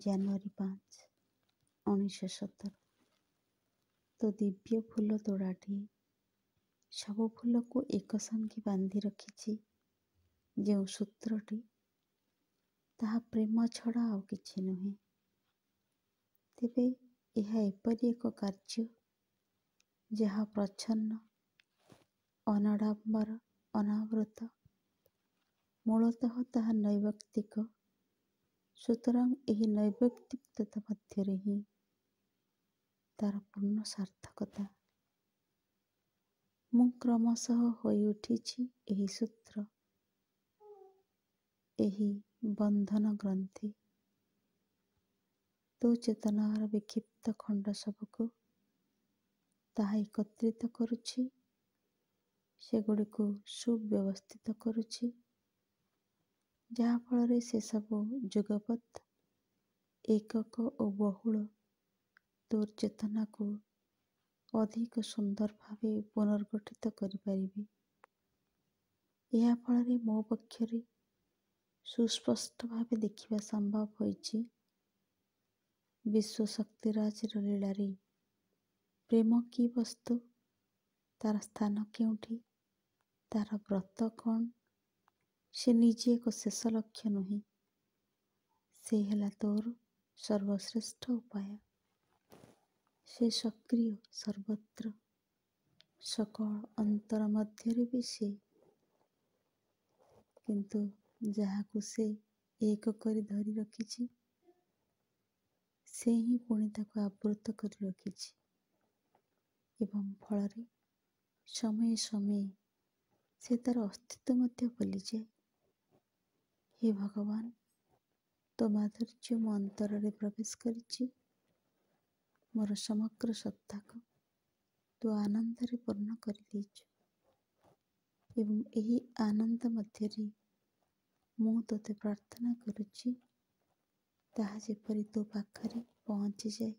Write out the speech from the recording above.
ଜାନୁଆରୀ 5, 1917। ତ ଦିବ୍ୟ ଫୁଲ ତୋଡ଼ାଟିଏ ସବୁ ଫୁଲକୁ ଏକ ସଙ୍ଗେ ବାନ୍ଧି ରଖିଛି ଯେଉଁ ସୂତ୍ରଟି, ତାହା ପ୍ରେମ ଛଡ଼ା ଆଉ କିଛି ନୁହେଁ। ତେବେ ଏହା ଏପରି ଏକ କାର୍ଯ୍ୟ ଯାହା ପ୍ରଚ୍ଛନ୍ନ, ଅନାଡ଼ମ୍ବର, ଅନାବୃତ। ମୂଳତଃ ତାହା ନୈବକ୍ତିକ। ସୁତରାଂ ଏହି ନୈବକ୍ତିକତା ମଧ୍ୟରେ ହିଁ ତାର ପୂର୍ଣ୍ଣ ସାର୍ଥକତା। ମୁଁ କ୍ରମଶଃ ହୋଇ ଉଠିଛି ଏହି ସୂତ୍ର, ଏହି ବନ୍ଧନ ଗ୍ରନ୍ଥି। ତୋ ଚେତନାର ବିକ୍ଷିପ୍ତ ଖଣ୍ଡ ସବୁକୁ ତାହା ଏକତ୍ରିତ କରୁଛି, ସେଗୁଡ଼ିକୁ ସୁବ୍ୟବସ୍ଥିତ କରୁଛି, ଯାହାଫଳରେ ସେସବୁ ଯୁଗପତ୍ ଏକକ ଓ ବହୁଳ ତୋର ଚେତନାକୁ ଅଧିକ ସୁନ୍ଦର ଭାବେ ପୁନର୍ଗଠିତ କରିପାରିବେ। ଏହା ଫଳରେ ମୋ ପକ୍ଷରେ ସୁସ୍ପଷ୍ଟ ଭାବେ ଦେଖିବା ସମ୍ଭବ ହୋଇଛି ବିଶ୍ୱଶକ୍ତିରାଜର ଲୀଳାରେ ପ୍ରେମ କି ବସ୍ତୁ, ତାର ସ୍ଥାନ କେଉଁଠି, ତାର ବ୍ରତ କ'ଣ। ସେ ନିଜେ ଏକ ଶେଷ ଲକ୍ଷ୍ୟ ନୁହେଁ, ସେ ହେଲା ତୋର ସର୍ବଶ୍ରେଷ୍ଠ ଉପାୟ। ସେ ସକ୍ରିୟ ସର୍ବତ୍ର, ସକଳ ଅନ୍ତର ମଧ୍ୟରେ ବି ସେ। କିନ୍ତୁ ଯାହାକୁ ସେ ଏକ କରି ଧରି ରଖିଛି, ସେ ହିଁ ପୁଣି ତାକୁ ଆବୃତ କରି ରଖିଛି ଏବଂ ଫଳରେ ସମୟେ ସମୟେ ସେ ତାର ଅସ୍ତିତ୍ୱ ମଧ୍ୟ ଭୁଲିଯାଏ। ହେ ଭଗବାନ, ତୋ ମାଧୁର୍ଯ୍ୟ ମୋ ଅନ୍ତରରେ ପ୍ରବେଶ କରିଛି। ମୋର ସମଗ୍ର ସତ୍ତାକୁ ତୁ ଆନନ୍ଦରେ ପୂର୍ଣ୍ଣ କରିଦେଇଛୁ ଏବଂ ଏହି ଆନନ୍ଦ ମଧ୍ୟରେ ମୁଁ ତୋତେ ପ୍ରାର୍ଥନା କରୁଛି, ତାହା ଯେପରି ତୋ ପାଖରେ ପହଞ୍ଚିଯାଏ।